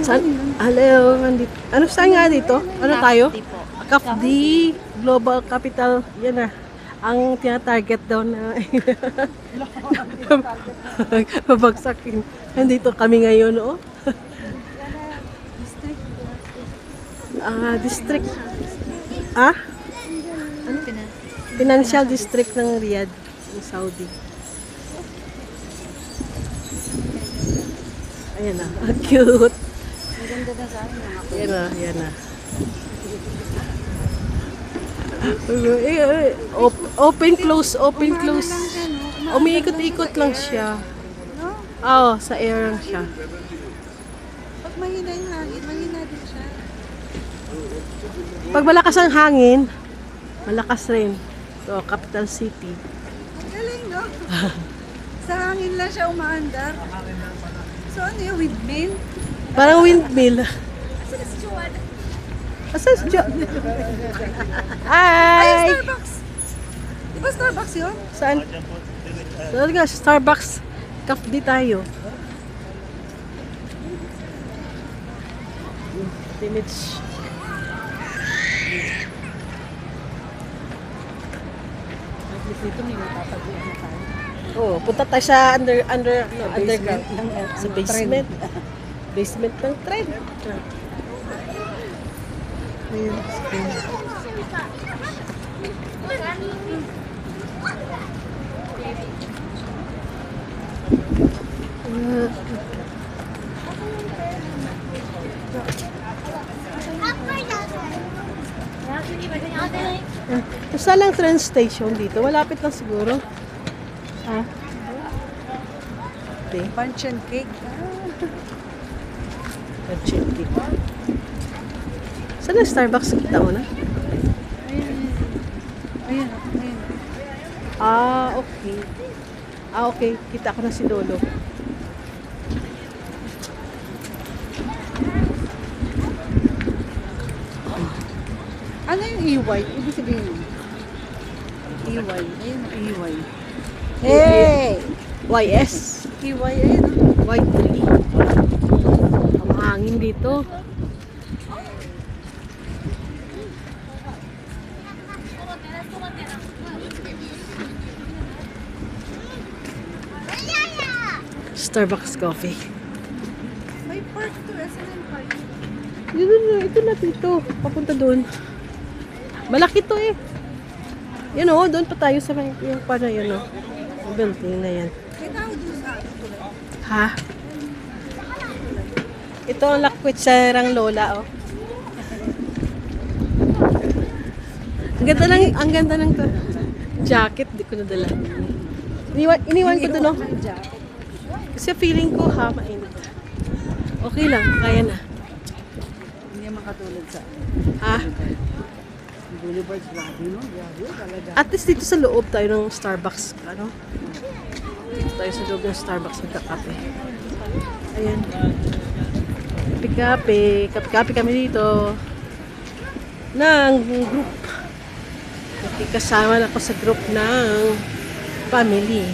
Saan? Hello, nandito. Ano saan nga dito? Ano tayo? CAFD, Global Capital. Yan na. Ang tina-target daw na babagsakin. Nandito kami ngayon, oh. District. Ah? Ano? Financial District ng Riyadh, ng Saudi. Ayan na. Cute. Maganda na sa akin. Yan na, yan na. Open, close, open, close. Umiikot-ikot lang siya. Oo, sa air lang siya. Pag mahina yung hangin, mahina din siya. Pag malakas ang hangin, malakas rin. So, capital city. Galing, no? Sa hangin lang siya umaandar. So, ano yung windmill? Parang windmill. Asa si Joanna? Asa si Jo? Ay, Hi! Starbucks! Di ba Starbucks yun? Saan? Saan nga? Starbucks. CAFD tayo. Image. At least dito may matataguan na tayo. Oh, punta tayo sa underground. Sa basement. Basement ng train. Ayun. Basta lang train station dito. Malapit lang siguro. Ah. Okay. Punch and cake. Cake. Saan ang Starbucks? Kita mo na? Ayun. Ayun. Ayun. Okay. Okay. Kita ko na si Lolo. Ano yung EY? Ibig sabihin yun? EY. Ayun ang EY. Hey! YS. EY, ayun. Y3. Ang hangin dito. Starbucks coffee. May park to, SNM Park. Ito na dito. Papunta doon. Malaki to eh. Yan o, doon pa tayo sa yung para yan o. Yung building na yan. May tao doon sa atin tuloy. Ha? Ito ang lakwit sa rang lola oh. Ang ganda ng jacket, di ko nadala. Iniwan ko doon oh. Kasi feeling ko ha, mainit. Okay lang, kaya na. Hindi naman katulad sa Ha? Boulevard grabe, no? Grabe, talaga. At least dito sa loob tayo ng Starbucks, ano? Dito tayo sa loob ng Starbucks magkakape. Ayan. Kape-kape. Kape-kape kami dito. Ng group. Nakikasama na ako sa group ng family.